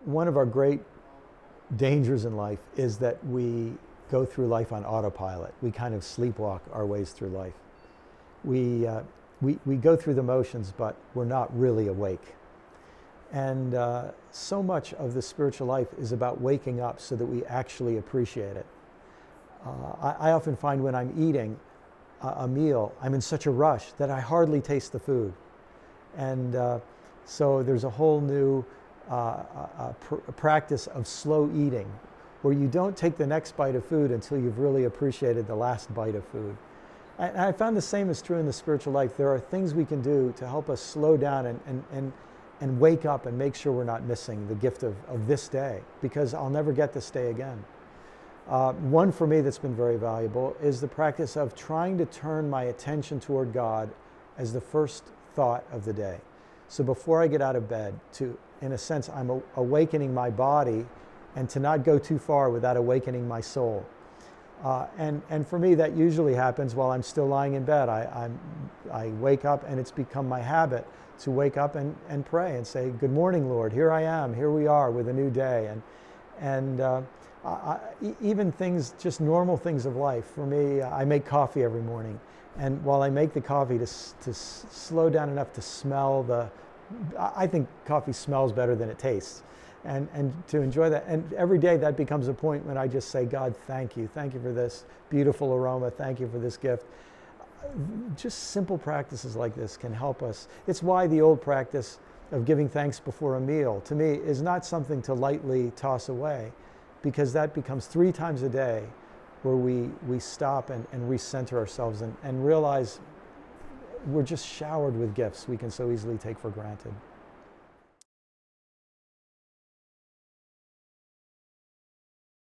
One of our great dangers in life is that we go through life on autopilot. We kind of sleepwalk our ways through life. We go through the motions, but we're not really awake. And so much of the spiritual life is about waking up so that we actually appreciate it. I often find when I'm eating a meal, I'm in such a rush that I hardly taste the food. And so there's a whole new practice of slow eating, where you don't take the next bite of food until you've really appreciated the last bite of food. And I found the same is true in the spiritual life. There are things we can do to help us slow down and wake up and make sure we're not missing the gift of this day, because I'll never get this day again. One for me that's been very valuable is the practice of trying to turn my attention toward God as the first thought of the day. So before I get out of bed, in a sense, I'm awakening my body, and to not go too far without awakening my soul. And for me, that usually happens while I'm still lying in bed. I wake up, and it's become my habit to wake up and pray and say, "Good morning, Lord. Here I am. Here we are with a new day." And even things, just normal things of life. For me, I make coffee every morning. And while I make the coffee, to slow down enough to smell I think coffee smells better than it tastes. And to enjoy that. And every day that becomes a point when I just say, "God, thank you. Thank you for this beautiful aroma. Thank you for this gift." Just simple practices like this can help us. It's why the old practice of giving thanks before a meal, to me, is not something to lightly toss away, because that becomes 3 times a day where we stop and recenter ourselves and realize we're just showered with gifts we can so easily take for granted.